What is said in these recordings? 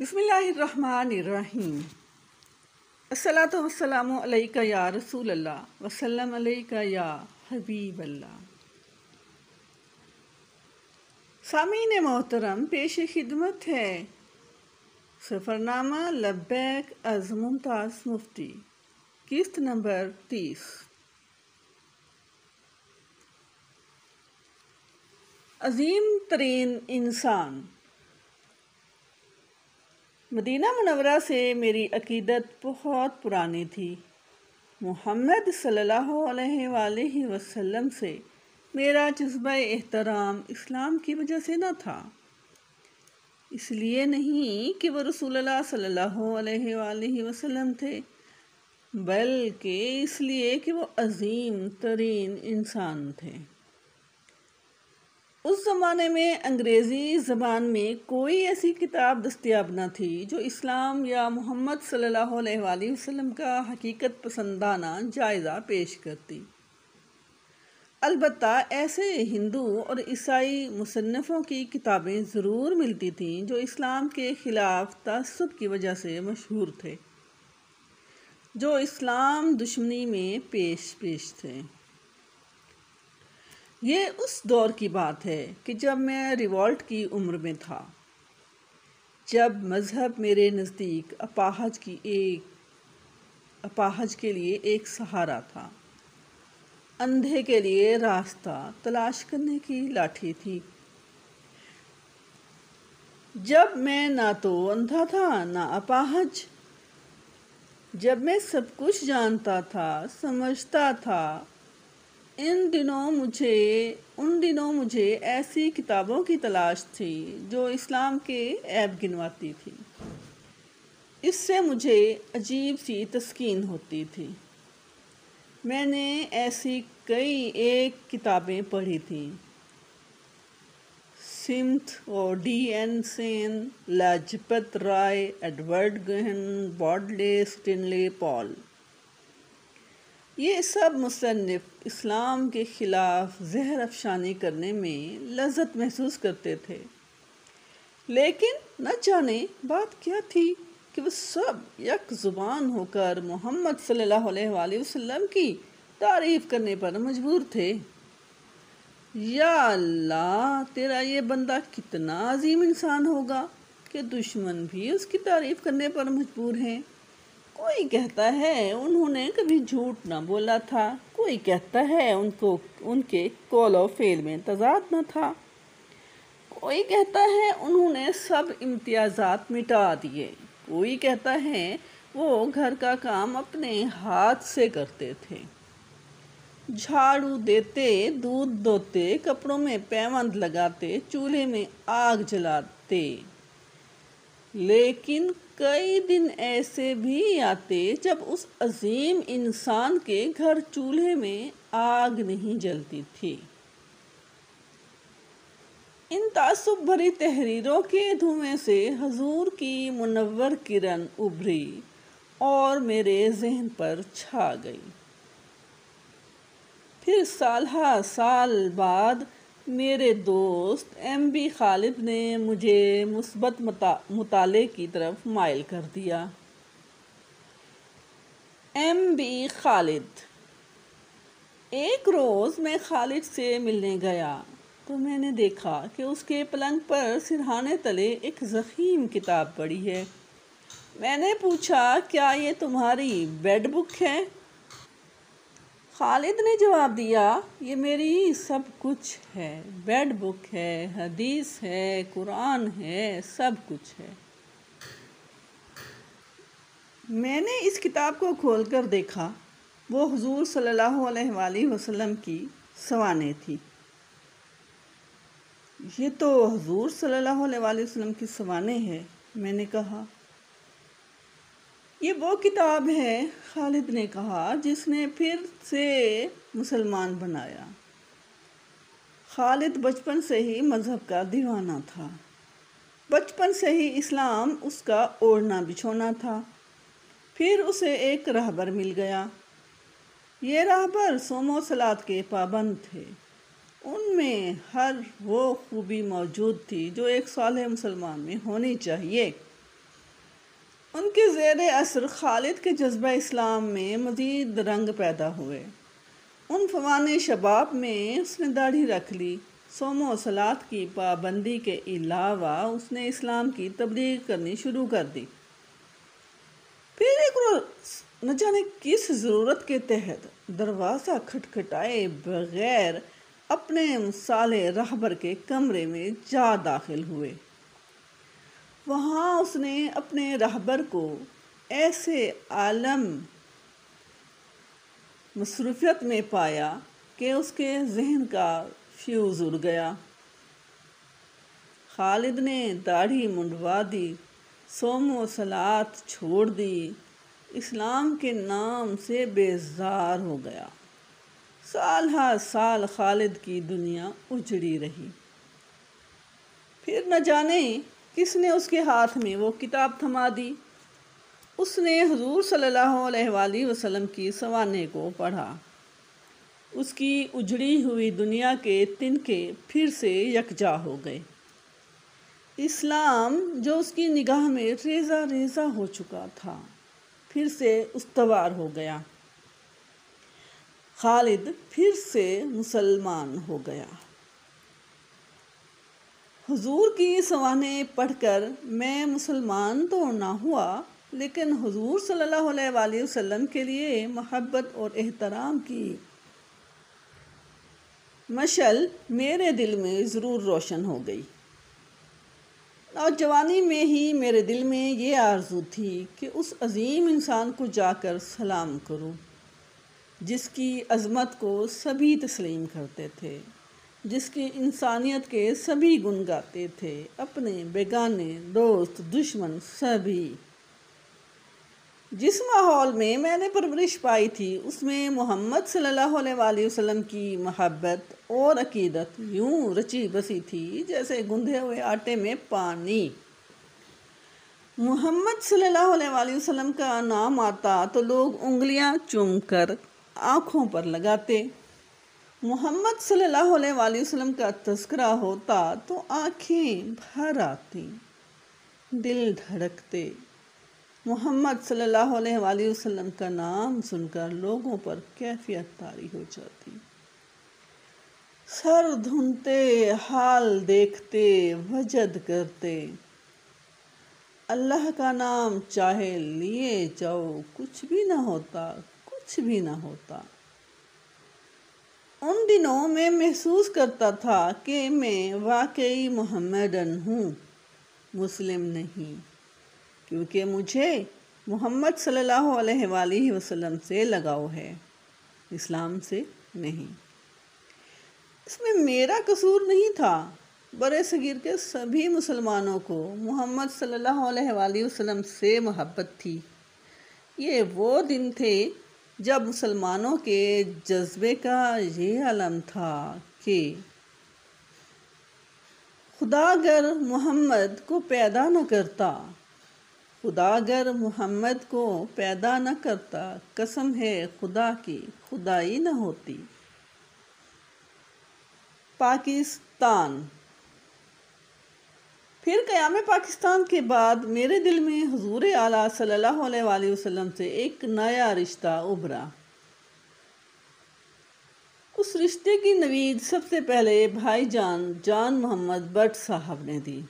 بسم اللہ الرحمن الرحیم۔ الصلاۃ والسلام علیکہ یا رسول اللہ وسلم علیکہ یا حبیب اللہ۔ سامعین محترم، پیش خدمت ہے سفرنامہ لبیک از ممتاز مفتی، قسط نمبر 30۔ عظیم ترین انسان۔ مدینہ منورہ سے میری عقیدت بہت پرانی تھی۔ محمد صلی اللہ علیہ وآلہ وسلم سے میرا جذبہ احترام اسلام کی وجہ سے نہ تھا، اس لیے نہیں کہ وہ رسول اللہ صلی اللہ علیہ وآلہ وسلم تھے، بلکہ اس لیے کہ وہ عظیم ترین انسان تھے۔ اس زمانے میں انگریزی زبان میں کوئی ایسی کتاب دستیاب نہ تھی جو اسلام یا محمد صلی اللہ علیہ وآلہ وسلم کا حقیقت پسندانہ جائزہ پیش کرتی۔ البتہ ایسے ہندو اور عیسائی مصنفوں کی کتابیں ضرور ملتی تھیں جو اسلام کے خلاف تعصب کی وجہ سے مشہور تھے، جو اسلام دشمنی میں پیش تھے۔ یہ اس دور کی بات ہے کہ جب میں ریوولٹ کی عمر میں تھا، جب مذہب میرے نزدیک اپاہج کے لیے ایک سہارا تھا، اندھے کے لیے راستہ تلاش کرنے کی لاٹھی تھی۔ جب میں نہ تو اندھا تھا نہ اپاہج، جب میں سب کچھ جانتا تھا، سمجھتا تھا، ان دنوں مجھے ایسی کتابوں کی تلاش تھی جو اسلام کے عیب گنواتی تھی۔ اس سے مجھے عجیب سی تسکین ہوتی تھی۔ میں نے ایسی کئی ایک کتابیں پڑھی تھیں، سمتھ اور ڈی این سین، لاجپت رائے، ایڈورڈ گہن، باڈلے، سٹینلے پال۔ یہ سب مصنف اسلام کے خلاف زہر افشانی کرنے میں لذت محسوس کرتے تھے، لیکن نہ جانے بات کیا تھی کہ وہ سب یک زبان ہو کر محمد صلی اللہ علیہ وآلہ وسلم کی تعریف کرنے پر مجبور تھے۔ یا اللہ، تیرا یہ بندہ کتنا عظیم انسان ہوگا کہ دشمن بھی اس کی تعریف کرنے پر مجبور ہیں۔ کوئی کہتا ہے انہوں نے کبھی جھوٹ نہ بولا تھا، کوئی کہتا ہے ان کے قول و فعل میں تضاد نہ تھا، کوئی کہتا ہے انہوں نے سب امتیازات مٹا دیے، کوئی کہتا ہے وہ گھر کا کام اپنے ہاتھ سے کرتے تھے، جھاڑو دیتے، دودھ دوتے، کپڑوں میں پیوند لگاتے، چولہے میں آگ جلاتے۔ لیکن کئی دن ایسے بھی آتے جب اس عظیم انسان کے گھر چولہے میں آگ نہیں جلتی تھی۔ ان تعصب بھری تحریروں کے دھویں سے حضور کی منور کرن ابھری اور میرے ذہن پر چھا گئی۔ پھر سال ہا سال بعد میرے دوست ایم بی خالد نے مجھے مثبت مطالعے کی طرف مائل کر دیا۔ ایم بی خالد۔ ایک روز میں خالد سے ملنے گیا تو میں نے دیکھا کہ اس کے پلنگ پر سرہانے تلے ایک ضخیم کتاب پڑی ہے۔ میں نے پوچھا، کیا یہ تمہاری بیڈ بک ہے؟ خالد نے جواب دیا، یہ میری سب کچھ ہے، بیڈ بک ہے، حدیث ہے، قرآن ہے، سب کچھ ہے۔ میں نے اس کتاب کو کھول کر دیکھا، وہ حضور صلی اللہ علیہ وآلہ وسلم کی سوانح تھی۔ یہ تو حضور صلی اللہ علیہ وآلہ وسلم کی سوانح ہے، میں نے کہا۔ یہ وہ کتاب ہے، خالد نے کہا، جس نے پھر سے مسلمان بنایا۔ خالد بچپن سے ہی مذہب کا دیوانہ تھا، بچپن سے ہی اسلام اس کا اوڑھنا بچھونا تھا۔ پھر اسے ایک راہبر مل گیا۔ یہ راہبر صوم و صلاۃ کے پابند تھے، ان میں ہر وہ خوبی موجود تھی جو ایک صالح مسلمان میں ہونی چاہیے۔ ان کے زیر اثر خالد کے جذبہ اسلام میں مزید رنگ پیدا ہوئے۔ ان فوان شباب میں اس نے داڑھی رکھ لی۔ صوم و صلات کی پابندی کے علاوہ اس نے اسلام کی تبلیغ کرنی شروع کر دی۔ پھر ایک روز نہ جانے کس ضرورت کے تحت دروازہ کھٹکھٹائے بغیر اپنے مصالح رہبر کے کمرے میں جا داخل ہوئے۔ وہاں اس نے اپنے رہبر کو ایسے عالم مصروفیت میں پایا کہ اس کے ذہن کا فیوز اڑ گیا۔ خالد نے داڑھی منڈوا دی، صوم و صلات چھوڑ دی، اسلام کے نام سے بیزار ہو گیا۔ سال ہر سال خالد کی دنیا اجڑی رہی۔ پھر نہ جانے کس نے اس کے ہاتھ میں وہ کتاب تھما دی۔ اس نے حضور صلی اللہ علیہ وآلہ وسلم کی سوانح کو پڑھا۔ اس کی اجڑی ہوئی دنیا کے تنکے پھر سے یکجا ہو گئے۔ اسلام جو اس کی نگاہ میں ریزہ ریزہ ہو چکا تھا پھر سے استوار ہو گیا۔ خالد پھر سے مسلمان ہو گیا۔ حضور کی سوانح پڑھ کر میں مسلمان تو نہ ہوا، لیکن حضور صلی اللہ علیہ وآلہ وسلم کے لیے محبت اور احترام کی مشعل میرے دل میں ضرور روشن ہو گئی۔ نوجوانی میں ہی میرے دل میں یہ آرزو تھی کہ اس عظیم انسان کو جا کر سلام کروں جس کی عظمت کو سبھی تسلیم کرتے تھے، جس کی انسانیت کے سبھی گن گاتے تھے، اپنے بیگانے دوست دشمن سبھی۔ جس ماحول میں نے پرورش پائی تھی اس میں محمد صلی اللہ علیہ وآلہ وسلم کی محبت اور عقیدت یوں رچی بسی تھی جیسے گندھے ہوئے آٹے میں پانی۔ محمد صلی اللہ علیہ وآلہ وسلم کا نام آتا تو لوگ انگلیاں چوم کر آنکھوں پر لگاتے۔ محمد صلی اللہ علیہ وآلہ وسلم کا تذکرہ ہوتا تو آنکھیں بھر آتی، دل دھڑکتے۔ محمد صلی اللہ علیہ وآلہ وسلم کا نام سن کر لوگوں پر کیفیت طاری ہو جاتی۔ سر دھنتے، حال دیکھتے، وجد کرتے، اللہ کا نام چاہے لیے جاؤ، کچھ بھی نہ ہوتا، کچھ بھی نہ ہوتا۔ ان دنوں میں محسوس کرتا تھا کہ میں واقعی محمدن ہوں، مسلم نہیں، کیونکہ مجھے محمد صلی اللہ علیہ وآلہ وسلم سے لگاؤ ہے، اسلام سے نہیں۔ اس میں میرا قصور نہیں تھا، برِ صغیر کے سبھی مسلمانوں کو محمد صلی اللہ علیہ وآلہ وسلم سے محبت تھی۔ یہ وہ دن تھے جب مسلمانوں کے جذبے کا یہ علم تھا کہ خدا اگر محمد کو پیدا نہ کرتا، خدا اگر محمد کو پیدا نہ کرتا، قسم ہے خدا کی خدائی نہ ہوتی۔ پاکستان۔ پھر قیام پاکستان کے بعد میرے دل میں حضور اعلیٰ صلی اللہ علیہ وآلہ وسلم سے ایک نیا رشتہ ابھرا۔ اس رشتے کی نوید سب سے پہلے بھائی جان محمد بٹ صاحب نے دی۔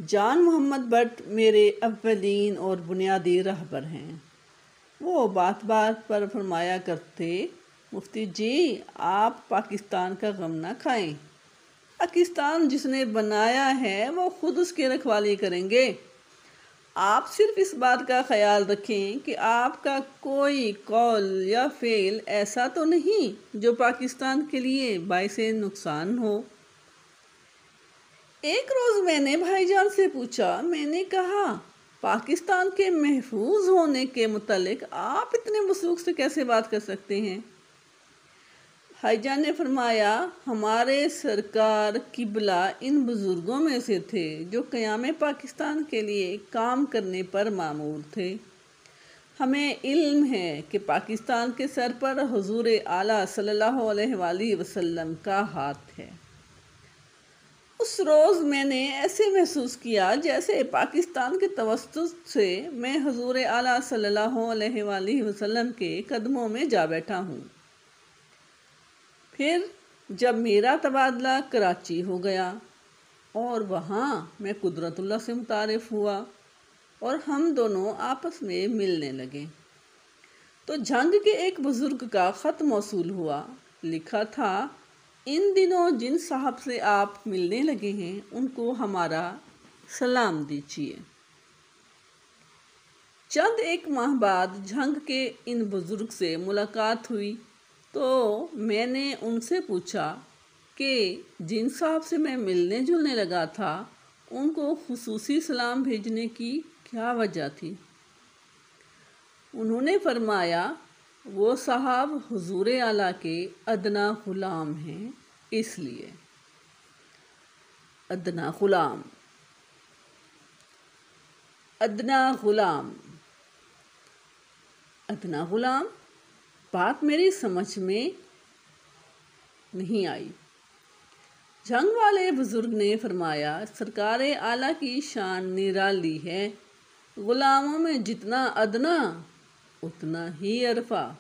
جان محمد بٹ میرے اولین اور بنیادی رہبر ہیں۔ وہ بات بات پر فرمایا کرتے، مفتی جی آپ پاکستان کا غم نہ کھائیں، پاکستان جس نے بنایا ہے وہ خود اس کی رکھوالی کریں گے۔ آپ صرف اس بات کا خیال رکھیں کہ آپ کا کوئی قول یا فعل ایسا تو نہیں جو پاکستان کے لیے باعث نقصان ہو۔ ایک روز میں نے بھائی جان سے پوچھا، میں نے کہا پاکستان کے محفوظ ہونے کے متعلق آپ اتنے وثوق سے کیسے بات کر سکتے ہیں؟ بھائی جان نے فرمایا، ہمارے سرکار قبلہ ان بزرگوں میں سے تھے جو قیام پاکستان کے لیے کام کرنے پر مامور تھے۔ ہمیں علم ہے کہ پاکستان کے سر پر حضور اعلیٰ صلی اللہ علیہ وآلہ وسلم کا ہاتھ ہے۔ اس روز میں نے ایسے محسوس کیا جیسے پاکستان کے توسط سے میں حضور اعلیٰ صلی اللہ علیہ وآلہ وسلم کے قدموں میں جا بیٹھا ہوں۔ پھر جب میرا تبادلہ کراچی ہو گیا اور وہاں میں قدرت اللہ سے متعارف ہوا اور ہم دونوں آپس میں ملنے لگے، تو جھنگ کے ایک بزرگ کا خط موصول ہوا۔ لکھا تھا، ان دنوں جن صاحب سے آپ ملنے لگے ہیں ان کو ہمارا سلام دیجیے۔ چند ایک ماہ بعد جھنگ کے ان بزرگ سے ملاقات ہوئی تو میں نے ان سے پوچھا کہ جن صاحب سے میں ملنے جلنے لگا تھا ان کو خصوصی سلام بھیجنے کی کیا وجہ تھی؟ انہوں نے فرمایا، وہ صاحب حضور اعلیٰ کے ادنا غلام ہیں، اس لیے۔ ادنا غلام، ادنا غلام، ادنا غلام، بات میری سمجھ میں نہیں آئی۔ جھنگ والے بزرگ نے فرمایا، سرکار اعلیٰ کی شان نرالی ہے، غلاموں میں جتنا ادنا اتنا ہی عرفہ۔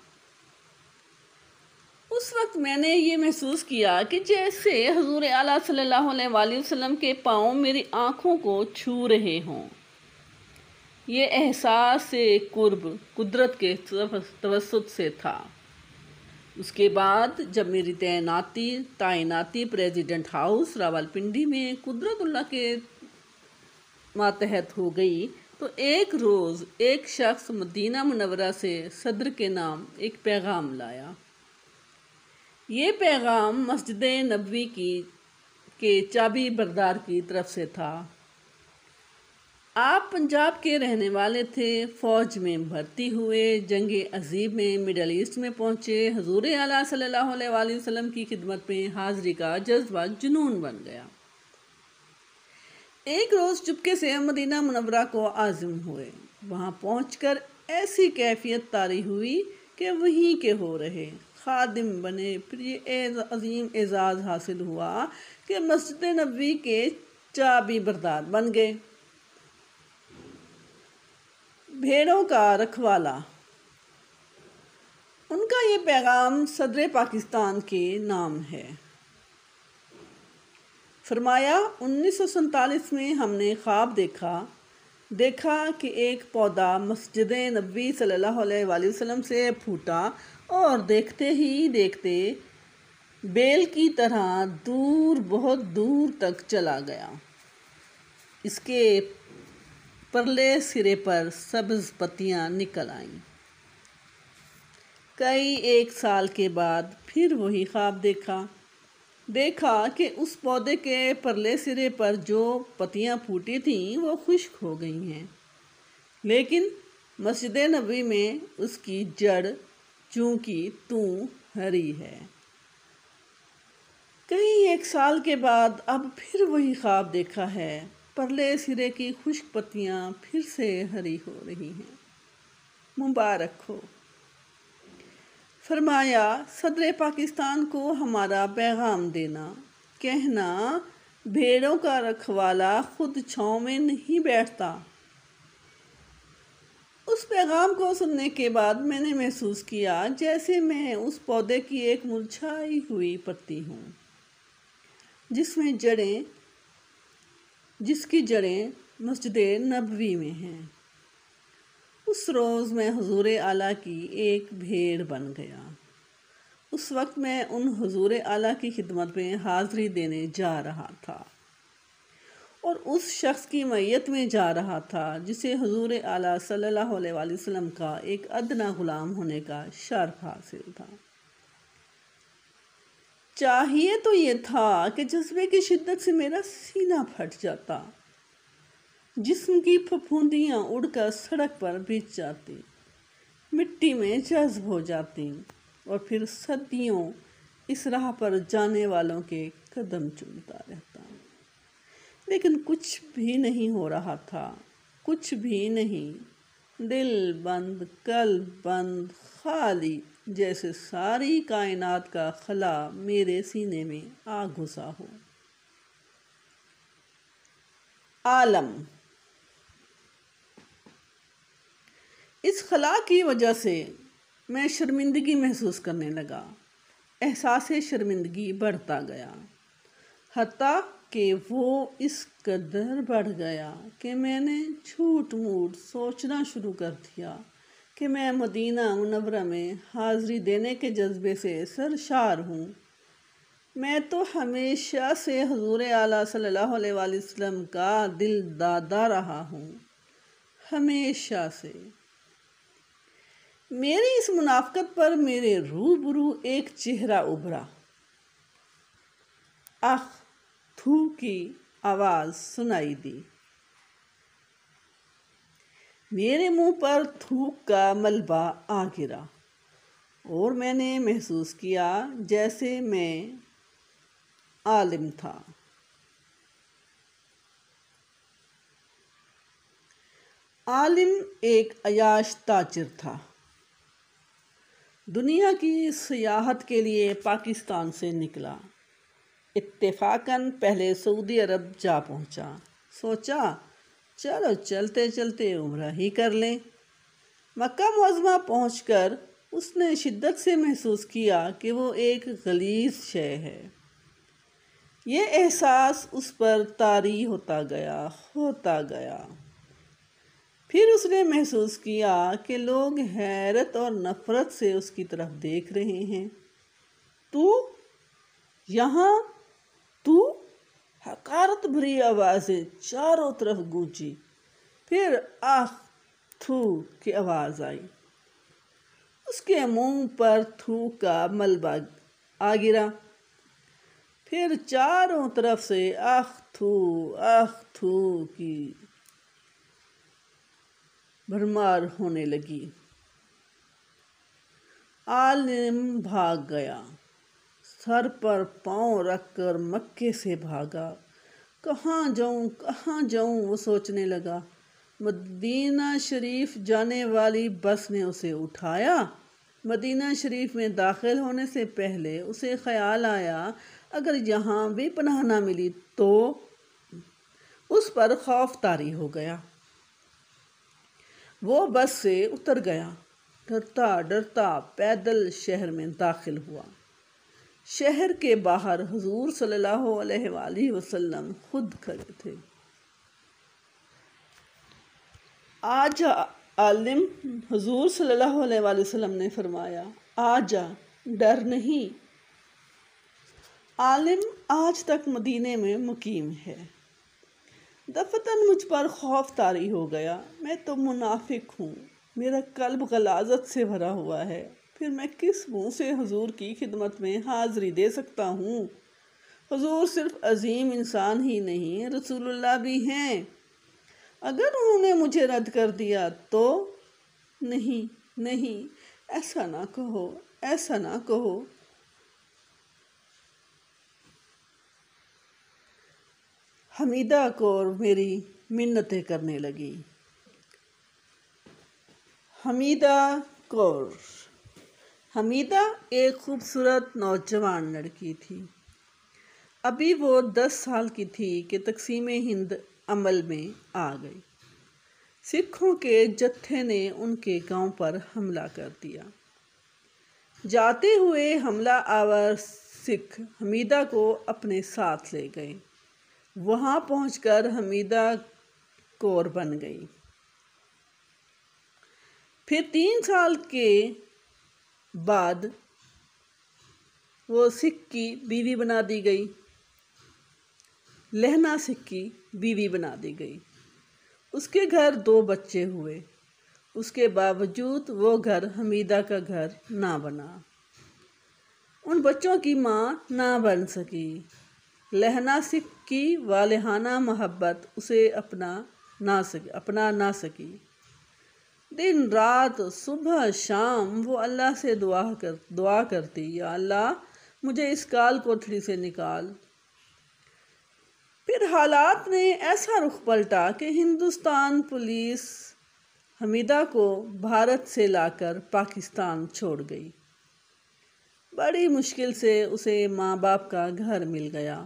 اس وقت میں نے یہ محسوس کیا کہ جیسے حضور اعلیٰ صلی اللہ علیہ وآلہ وسلم کے پاؤں میری آنکھوں کو چھو رہے ہوں۔ یہ احساس قرب قدرت کے توسط سے تھا۔ اس کے بعد جب میری تعیناتی پریزیڈنٹ ہاؤس راولپنڈی میں قدرت اللہ کے ماتحت ہو گئی تو ایک روز ایک شخص مدینہ منورہ سے صدر کے نام ایک پیغام لایا۔ یہ پیغام مسجد نبوی کے چابی بردار کی طرف سے تھا۔ آپ پنجاب کے رہنے والے تھے، فوج میں بھرتی ہوئے، جنگ عظیم میں مڈل ایسٹ میں پہنچے، حضور اعلیٰ صلی اللہ علیہ وآلہ وسلم کی خدمت میں حاضری کا جذبہ جنون بن گیا۔ ایک روز چپکے سے مدینہ منورہ کو عازم ہوئے۔ وہاں پہنچ کر ایسی کیفیت طاری ہوئی کہ وہیں کے ہو رہے خادم بنے۔ پھر یہ عظیم اعزاز حاصل ہوا کہ مسجد نبوی کے چابی بردار بن گئے۔ بھیڑوں کا رکھوالا، ان کا یہ پیغام صدر پاکستان کے نام ہے۔ فرمایا، 1947 میں ہم نے خواب دیکھا کہ ایک پودا مسجد نبوی صلی اللہ علیہ وآلہ وسلم سے پھوٹا اور دیکھتے ہی دیکھتے بیل کی طرح بہت دور تک چلا گیا۔ اس کے پرلے سرے پر سبز پتیاں نکل آئیں۔ کئی ایک سال کے بعد پھر وہی خواب دیکھا کہ اس پودے کے پرلے سرے پر جو پتیاں پھوٹی تھیں وہ خشک ہو گئی ہیں، لیکن مسجد نبوی میں اس کی جڑ چونکہ ہری ہے۔ کئی ایک سال کے بعد اب پھر وہی خواب دیکھا ہے، پرلے سرے کی خشک پتیاں پھر سے ہری ہو رہی ہیں۔ مبارک ہو۔ فرمایا، صدر پاکستان کو ہمارا پیغام دینا، کہنا، بھیڑوں کا رکھوالا خود چھاؤں میں نہیں بیٹھتا۔ اس پیغام کو سننے کے بعد میں نے محسوس کیا جیسے میں اس پودے کی ایک مرجھائی ہوئی پتی ہوں جس کی جڑیں مسجد نبوی میں ہیں۔ اس روز میں حضور اعلیٰ کی ایک بھیڑ بن گیا۔ اس وقت میں ان حضور اعلیٰ کی خدمت میں حاضری دینے جا رہا تھا اور اس شخص کی معیت میں جا رہا تھا جسے حضور اعلیٰ صلی اللہ علیہ وآلہ وسلم کا ایک ادنا غلام ہونے کا شرف حاصل تھا۔ چاہیے تو یہ تھا کہ جذبے کی شدت سے میرا سینہ پھٹ جاتا، جسم کی پھپھوندیاں اڑ کر سڑک پر بچھ جاتی، مٹی میں جذب ہو جاتی اور پھر صدیوں اس راہ پر جانے والوں کے قدم چومتا رہتا۔ لیکن کچھ بھی نہیں ہو رہا تھا، کچھ بھی نہیں، دل بند، قلب بند، خالی، جیسے ساری کائنات کا خلا میرے سینے میں آ گھسا ہو۔ عالم۔ اس خلا کی وجہ سے میں شرمندگی محسوس کرنے لگا۔ احساس شرمندگی بڑھتا گیا، حتیٰ کہ وہ اس قدر بڑھ گیا کہ میں نے جھوٹ موٹ سوچنا شروع کر دیا کہ میں مدینہ منورہ میں حاضری دینے کے جذبے سے سرشار ہوں۔ میں تو ہمیشہ سے حضور اعلیٰ صلی اللہ علیہ وآلہ وسلم کا دل دادا رہا ہوں، ہمیشہ سے۔ میری اس منافقت پر میرے روبرو ایک چہرہ ابھرا۔ اخ تھو کی آواز سنائی دی۔ میرے منہ پر تھوک کا ملبہ آ گرا اور میں نے محسوس کیا جیسے میں عالم تھا۔ عالم ایک عیاش تاجر تھا، دنیا کی سیاحت کے لیے پاکستان سے نکلا۔ اتفاقاً پہلے سعودی عرب جا پہنچا۔ سوچا چلو چلتے چلتے عمرہ ہی کر لیں۔ مکہ معظمہ پہنچ کر اس نے شدت سے محسوس کیا کہ وہ ایک غلیظ شے ہے۔ یہ احساس اس پر طاری ہوتا گیا۔ پھر اس نے محسوس کیا کہ لوگ حیرت اور نفرت سے اس کی طرف دیکھ رہے ہیں۔ تو یہاں تو، حقارت بھری آوازیں چاروں طرف گونجی۔ پھر آخ تھو کی آواز آئی۔ اس کے منہ پر تھوک کا ملبہ آ گرا۔ پھر چاروں طرف سے آخ تھو کی بھرمار ہونے لگی۔ عالم بھاگ گیا، سر پر پاؤں رکھ کر مکے سے بھاگا۔ کہاں جاؤں وہ سوچنے لگا۔ مدینہ شریف جانے والی بس نے اسے اٹھایا۔ مدینہ شریف میں داخل ہونے سے پہلے اسے خیال آیا اگر یہاں بھی پناہ نہ ملی تو۔ اس پر خوف طاری ہو گیا۔ وہ بس سے اتر گیا، ڈرتا ڈرتا پیدل شہر میں داخل ہوا۔ شہر کے باہر حضور صلی اللہ علیہ وآلہ وسلم خود کھڑے تھے۔ آجا عالم، حضور صلی اللہ علیہ وآلہ وسلم نے فرمایا، آجا، ڈر نہیں۔ عالم آج تک مدینے میں مقیم ہے۔ دفعتاً مجھ پر خوف طاری ہو گیا۔ میں تو منافق ہوں، میرا قلب غلاظت سے بھرا ہوا ہے۔ پھر میں کس منہ سے حضور کی خدمت میں حاضری دے سکتا ہوں؟ حضور صرف عظیم انسان ہی نہیں، رسول اللہ بھی ہیں۔ اگر انہوں نے مجھے رد کر دیا تو؟ نہیں، ایسا نہ کہو۔ حمیدہ کور میری منتیں کرنے لگی۔ حمیدہ کور۔ حمیدہ ایک خوبصورت نوجوان لڑکی تھی۔ ابھی وہ 10 سال کی تھی کہ تقسیم ہند عمل میں آ گئی۔ سکھوں کے جتھے نے ان کے گاؤں پر حملہ کر دیا۔ جاتے ہوئے حملہ آور سکھ حمیدہ کو اپنے ساتھ لے گئے۔ وہاں پہنچ کر حمیدہ کور بن گئی۔ پھر 3 سال کے بعد وہ سکھ کی بیوی بنا دی گئی، لہنا سکھ کی بیوی بنا دی گئی۔ اس کے گھر 2 بچے ہوئے۔ اس کے باوجود وہ گھر حمیدہ کا گھر نہ بنا۔ ان بچوں کی ماں نہ بن سکی۔ لہنا سکھ کی والہانہ محبت اسے اپنا نہ سکی۔ دن رات، صبح شام وہ اللہ سے دعا کرتی، یا اللہ مجھے اس کال کوٹھڑی سے نکال۔ پھر حالات نے ایسا رخ پلٹا کہ ہندوستان پولیس حمیدہ کو بھارت سے لا کر پاکستان چھوڑ گئی۔ بڑی مشکل سے اسے ماں باپ کا گھر مل گیا۔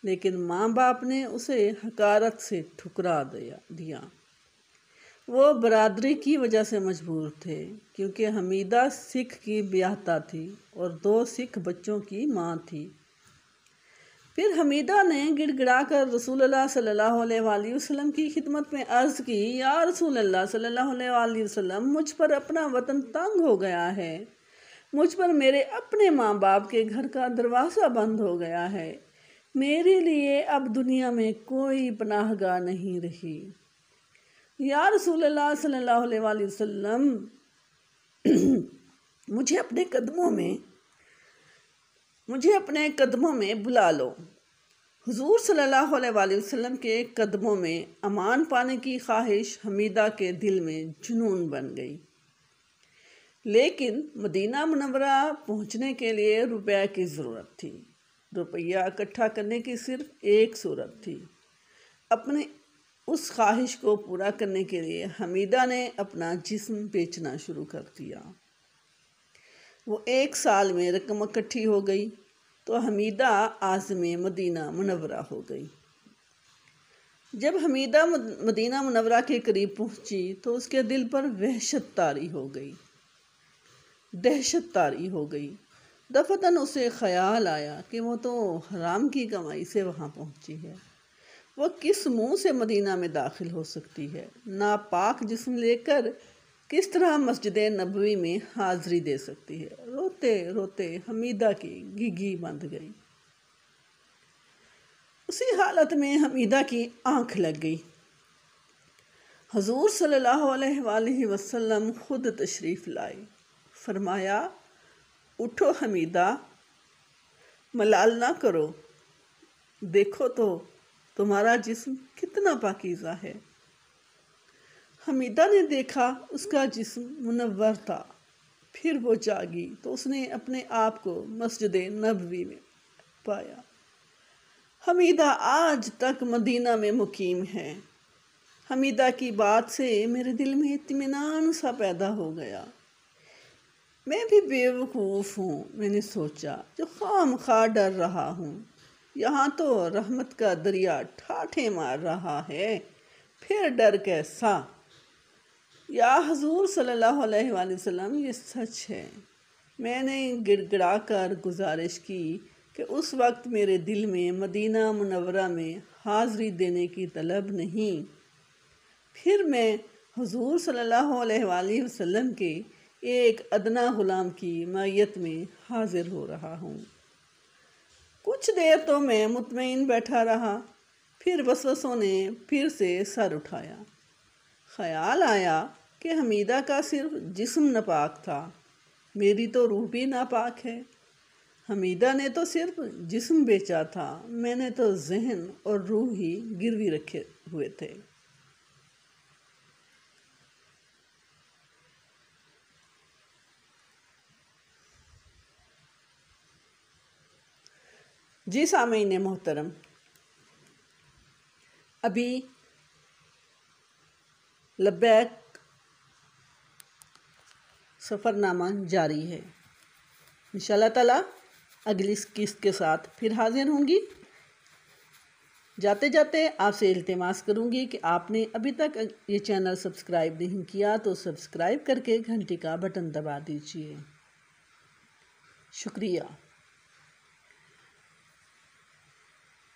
لیکن ماں باپ نے اسے حقارت سے ٹھکرا دیا۔ وہ برادری کی وجہ سے مجبور تھے، کیونکہ حمیدہ سکھ کی بیاہتا تھی اور 2 سکھ بچوں کی ماں تھی۔ پھر حمیدہ نے گڑ گڑا کر رسول اللہ صلی اللہ علیہ وآلہ وسلم کی خدمت میں عرض کی، یا رسول اللہ صلی اللہ علیہ وآلہ وسلم، مجھ پر اپنا وطن تنگ ہو گیا ہے، مجھ پر میرے اپنے ماں باپ کے گھر کا دروازہ بند ہو گیا ہے، میرے لیے اب دنیا میں کوئی پناہ گاہ نہیں رہی۔ یا رسول اللہ صلی اللہ علیہ وآلہ وسلم، مجھے اپنے قدموں میں بلا لو۔ حضور صلی اللہ علیہ وآلہ وسلم کے قدموں میں امان پانے کی خواہش حمیدہ کے دل میں جنون بن گئی۔ لیکن مدینہ منورہ پہنچنے کے لیے روپے کی ضرورت تھی۔ روپیہ اکٹھا کرنے کی صرف ایک صورت تھی۔ اپنے اس خواہش کو پورا کرنے کے لیے حمیدہ نے اپنا جسم بیچنا شروع کر دیا۔ وہ 1 سال میں رقم اکٹھی ہو گئی تو حمیدہ عازم مدینہ منورہ ہو گئی۔ جب حمیدہ مدینہ منورہ کے قریب پہنچی تو اس کے دل پر وحشت طاری ہو گئی، دہشت طاری ہو گئی۔ دفعتاً اسے خیال آیا کہ وہ تو حرام کی کمائی سے وہاں پہنچی ہے، وہ کس منہ سے مدینہ میں داخل ہو سکتی ہے، ناپاک جسم لے کر کس طرح مسجد نبوی میں حاضری دے سکتی ہے۔ روتے روتے حمیدہ کی گھگی بندھ گئی۔ اسی حالت میں حمیدہ کی آنکھ لگ گئی۔ حضور صلی اللہ علیہ وآلہ وسلم خود تشریف لائے۔ فرمایا، اٹھو حمیدہ، ملال نہ کرو، دیکھو تو تمہارا جسم کتنا پاکیزہ ہے۔ حمیدہ نے دیکھا، اس کا جسم منور تھا۔ پھر وہ جاگی تو اس نے اپنے آپ کو مسجد نبوی میں پایا۔ حمیدہ آج تک مدینہ میں مقیم ہے۔ حمیدہ کی بات سے میرے دل میں اطمینان سا پیدا ہو گیا۔ میں بھی بے وقوف ہوں، میں نے سوچا، جو خام خواہ ڈر رہا ہوں۔ یہاں تو رحمت کا دریا ٹھاٹھیں مار رہا ہے، پھر ڈر کیسا؟ یا حضور صلی اللہ علیہ وآلہ وسلم، یہ سچ ہے۔ میں نے گڑ گڑا کر گزارش کی کہ اس وقت میرے دل میں مدینہ منورہ میں حاضری دینے کی طلب نہیں۔ پھر میں حضور صلی اللہ علیہ وآلہ وسلم کے ایک ادنا غلام کی معیت میں حاضر ہو رہا ہوں۔ کچھ دیر تو میں مطمئن بیٹھا رہا، پھر وسوسوں نے پھر سے سر اٹھایا۔ خیال آیا کہ حمیدہ کا صرف جسم ناپاک تھا، میری تو روح بھی ناپاک ہے۔ حمیدہ نے تو صرف جسم بیچا تھا، میں نے تو ذہن اور روح ہی گروی رکھے ہوئے تھے۔ جی سامعین محترم، ابھی لبیک سفر نامہ جاری ہے۔ انشاءاللہ تعالیٰ اگلی قسط کے ساتھ پھر حاضر ہوں گی۔ جاتے جاتے آپ سے التماس کروں گی کہ آپ نے ابھی تک یہ چینل سبسکرائب نہیں کیا تو سبسکرائب کر کے گھنٹی کا بٹن دبا دیجیے۔ شکریہ۔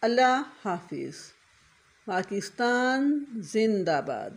اللہ حافظ۔ پاکستان زندہ باد۔